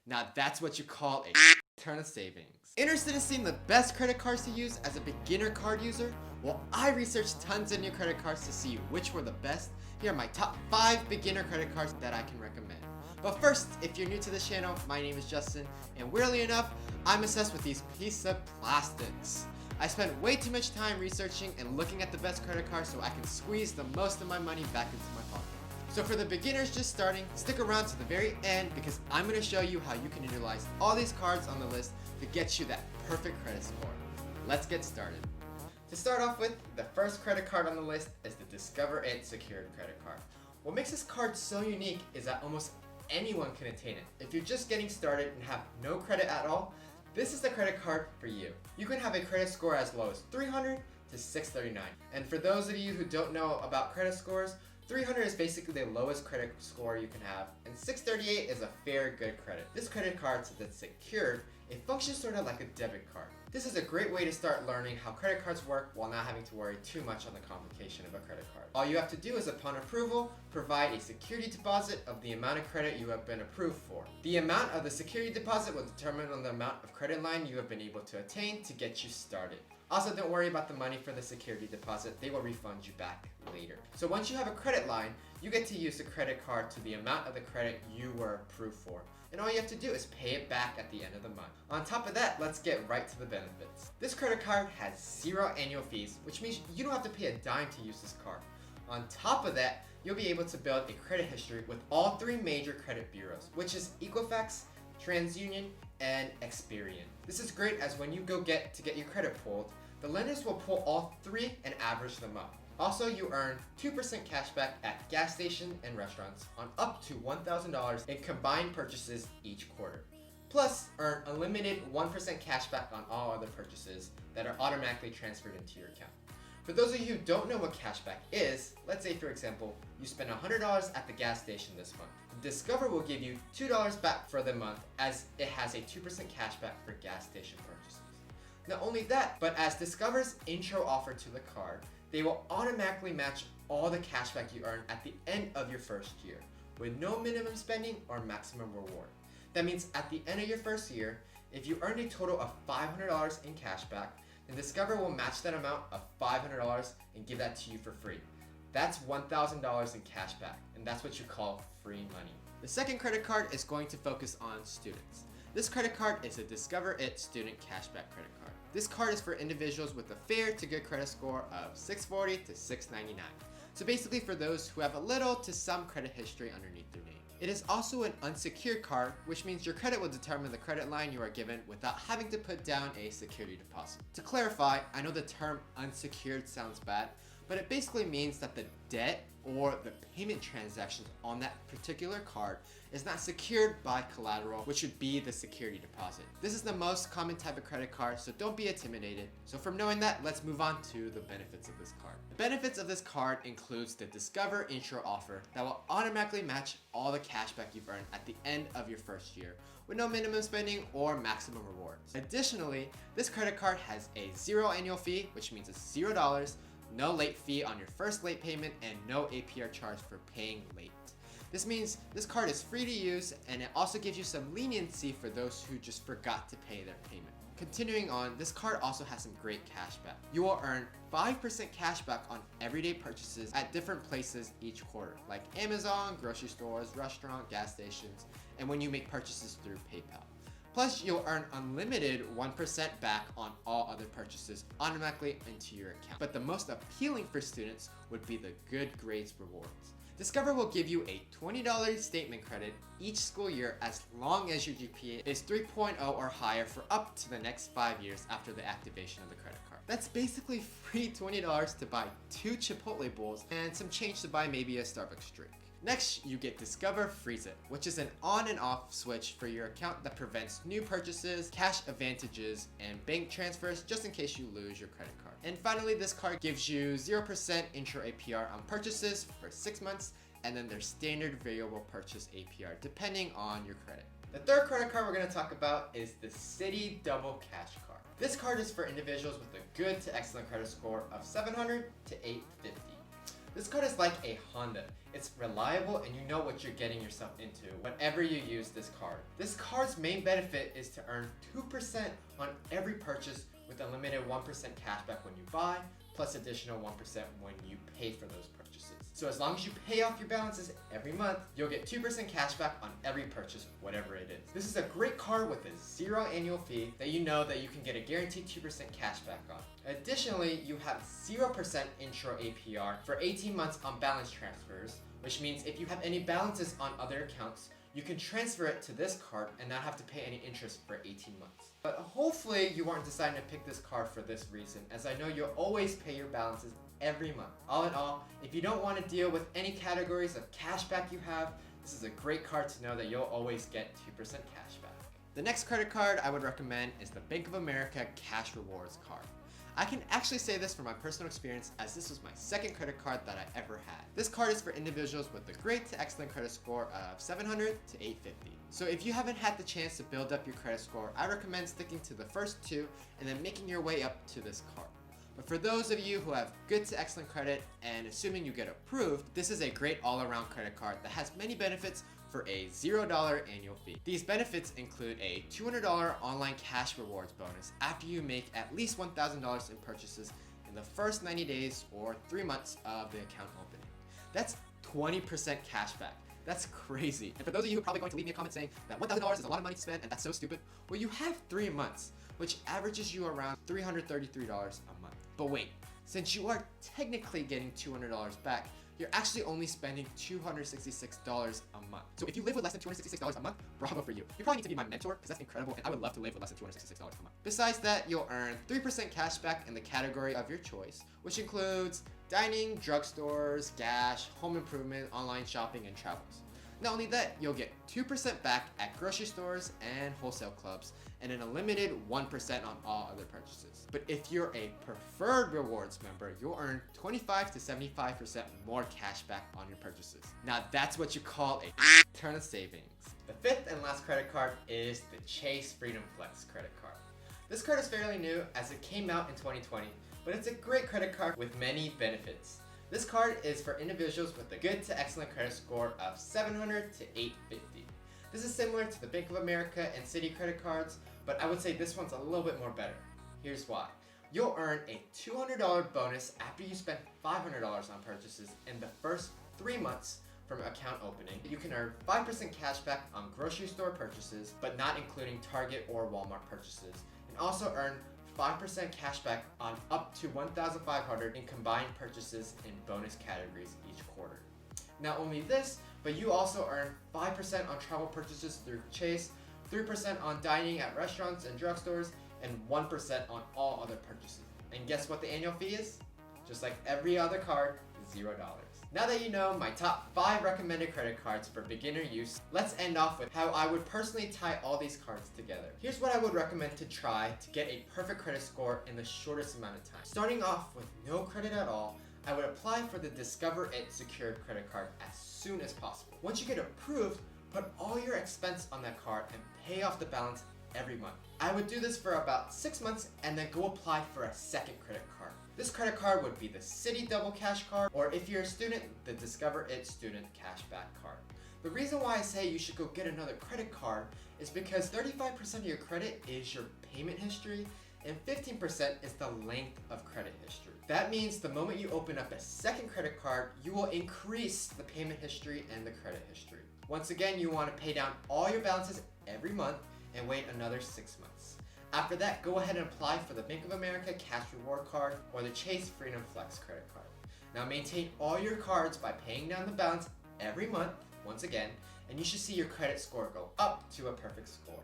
Now that's what you call a ton of savings. Interested in seeing the best credit cards to use as a beginner card user? Well, I researched tons of new credit cards to see which were the best. Here are my top 5 beginner credit cards that I can recommend. But first, if you're new to this channel, my name is Justin, and weirdly enough, I'm obsessed with these pieces of plastics. I spent way too much time researching and looking at the best credit cards so I can squeeze the most of my money back into my pocket. So for the beginners just starting, stick around to the very end because I'm going to show you how you can utilize all these cards on the list to get you that perfect credit score. Let's get started. To start off with, the first credit card on the list is the Discover It secured credit card. What makes this card so unique is that almost anyone can attain it. If you're just getting started and have no credit at all, this is the credit card for you. You can have a credit score as low as 300 to 639. And for those of you who don't know about credit scores, 300 is basically the lowest credit score you can have, and 638 is a fair good credit. This credit card, since it's secured, it functions sort of like a debit card. This is a great way to start learning how credit cards work while not having to worry too much on the complication of a credit card. All you have to do is, upon approval, provide a security deposit of the amount of credit you have been approved for. The amount of the security deposit will determine on the amount of credit line you have been able to attain to get you started. Also, don't worry about the money for the security deposit, they will refund you back later. So once you have a credit line, you get to use the credit card to the amount of the credit you were approved for. And all you have to do is pay it back at the end of the month. On top of that, let's get right to the benefits. This credit card has 0 annual fees, which means you don't have to pay a dime to use this card. On top of that, you'll be able to build a credit history with all 3 major credit bureaus, which is Equifax, TransUnion, and Experian. This is great as when you go get your credit pulled, the lenders will pull all 3 and average them up. Also, you earn 2% cashback at gas stations and restaurants on up to $1,000 in combined purchases each quarter. Plus, earn unlimited 1% cashback on all other purchases that are automatically transferred into your account. For those of you who don't know what cashback is, let's say for example, you spend $100 at the gas station this month. Discover will give you $2 back for the month as it has a 2% cashback for gas station purchases. Not only that, but as Discover's intro offer to the card, they will automatically match all the cashback you earn at the end of your first year, with no minimum spending or maximum reward. That means at the end of your first year, if you earned a total of $500 in cashback, then Discover will match that amount of $500 and give that to you for free. That's $1,000 in cashback, and that's what you call free money. The second credit card is going to focus on students. This credit card is a Discover It student cashback credit card. This card is for individuals with a fair to good credit score of 640 to 699. So basically for those who have a little to some credit history underneath their name. It is also an unsecured card, which means your credit will determine the credit line you are given without having to put down a security deposit. To clarify, I know the term unsecured sounds bad, but it basically means that the debt or the payment transactions on that particular card is not secured by collateral, which would be the security deposit. This is the most common type of credit card, so don't be intimidated. So from knowing that, let's move on to the benefits of this card. The benefits of this card includes the Discover intro offer that will automatically match all the cashback you've earned at the end of your first year, with no minimum spending or maximum rewards. Additionally, this credit card has a 0 annual fee, which means it's $0, no late fee on your first late payment, and no APR charge for paying late. This means this card is free to use, and it also gives you some leniency for those who just forgot to pay their payment. Continuing on, this card also has some great cashback. You will earn 5% cashback on everyday purchases at different places each quarter, like Amazon, grocery stores, restaurants, gas stations, and when you make purchases through PayPal. Plus, you'll earn unlimited 1% back on all other purchases automatically into your account. But the most appealing for students would be the good grades rewards. Discover will give you a $20 statement credit each school year as long as your GPA is 3.0 or higher for up to the next 5 years after the activation of the credit card. That's basically free $20 to buy 2 Chipotle bowls and some change to buy maybe a Starbucks drink. Next, you get Discover Freeze It, which is an on and off switch for your account that prevents new purchases, cash advantages, and bank transfers just in case you lose your credit card. And finally, this card gives you 0% intro APR on purchases for 6 months, and then their standard variable purchase APR depending on your credit. The third credit card we're going to talk about is the Citi Double Cash Card. This card is for individuals with a good to excellent credit score of 700 to 850. This card is like a Honda. It's reliable and you know what you're getting yourself into whenever you use this card. This card's main benefit is to earn 2% on every purchase with unlimited 1% cashback when you buy, plus additional 1% when you pay for those purchases. So as long as you pay off your balances every month, you'll get 2% cashback on every purchase, whatever it is. This is a great card with a 0 annual fee that you know that you can get a guaranteed 2% cashback on. Additionally, you have 0% intro APR for 18 months on balance transfers, which means if you have any balances on other accounts, you can transfer it to this card and not have to pay any interest for 18 months. But hopefully you weren't deciding to pick this card for this reason, as I know you'll always pay your balances every month. All in all, if you don't want to deal with any categories of cashback you have, this is a great card to know that you'll always get 2% cashback. The next credit card I would recommend is the Bank of America Cash Rewards card. I can actually say this from my personal experience, as this was my second credit card that I ever had. This card is for individuals with a great to excellent credit score of 700 to 850. So if you haven't had the chance to build up your credit score, I recommend sticking to the first two and then making your way up to this card. But for those of you who have good to excellent credit and assuming you get approved, this is a great all-around credit card that has many benefits for a $0 annual fee. These benefits include a $200 online cash rewards bonus after you make at least $1,000 in purchases in the first 90 days or 3 months of the account opening. That's 20% cash back. That's crazy. And for those of you who are probably going to leave me a comment saying that $1,000 is a lot of money to spend and that's so stupid, well, you have 3 months, which averages you around $333 a month. But wait, since you are technically getting $200 back, you're actually only spending $266 a month. So if you live with less than $266 a month, bravo for you. You probably need to be my mentor because that's incredible and I would love to live with less than $266 a month. Besides that, you'll earn 3% cash back in the category of your choice, which includes dining, drugstores, gas, home improvement, online shopping, and travels. Not only that, you'll get 2% back at grocery stores and wholesale clubs, and an unlimited 1% on all other purchases. But if you're a preferred rewards member, you'll earn 25 to 75% more cash back on your purchases. Now that's what you call a ton of savings. The fifth and last credit card is the Chase Freedom Flex credit card. This card is fairly new as it came out in 2020, but it's a great credit card with many benefits. This card is for individuals with a good to excellent credit score of 700 to 850. This is similar to the Bank of America and Citi credit cards, but I would say this one's a little bit more better. Here's why. You'll earn a $200 bonus after you spend $500 on purchases in the first 3 months from account opening. You can earn 5% cash back on grocery store purchases, but not including Target or Walmart purchases, and also earn 5% cash back on up to $1,500 in combined purchases in bonus categories each quarter. Not only this, but you also earn 5% on travel purchases through Chase, 3% on dining at restaurants and drugstores, and 1% on all other purchases. And guess what the annual fee is? Just like every other card, $0. Now that you know my top 5 recommended credit cards for beginner use, let's end off with how I would personally tie all these cards together. Here's what I would recommend to try to get a perfect credit score in the shortest amount of time. Starting off with no credit at all, I would apply for the Discover It secured credit card as soon as possible. Once you get approved, put all your expense on that card and pay off the balance every month. I would do this for about 6 months and then go apply for a second credit card. This credit card would be the Citi Double Cash card, or if you're a student, the Discover It Student Cashback card. The reason why I say you should go get another credit card is because 35% of your credit is your payment history and 15% is the length of credit history. That means the moment you open up a second credit card, you will increase the payment history and the credit history. Once again, you want to pay down all your balances every month and wait another 6 months. After that, go ahead and apply for the Bank of America Cash Reward Card or the Chase Freedom Flex credit card. Now maintain all your cards by paying down the balance every month, once again, and you should see your credit score go up to a perfect score.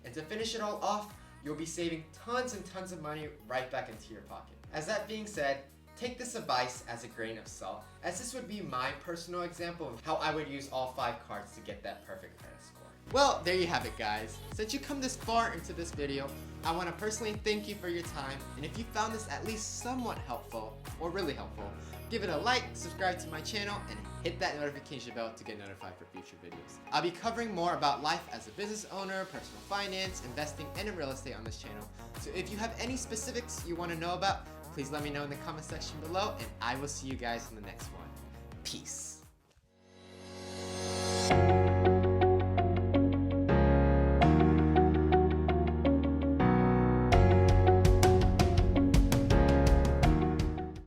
And to finish it all off, you'll be saving tons and tons of money right back into your pocket. As that being said, take this advice as a grain of salt, as this would be my personal example of how I would use all 5 cards to get that perfect credit score. Well, there you have it, guys. Since you come this far into this video, I want to personally thank you for your time, and if you found this at least somewhat helpful, or really helpful, give it a like, subscribe to my channel, and hit that notification bell to get notified for future videos. I'll be covering more about life as a business owner, personal finance, investing, and in real estate on this channel, so if you have any specifics you want to know about, please let me know in the comment section below, and I will see you guys in the next one. Peace.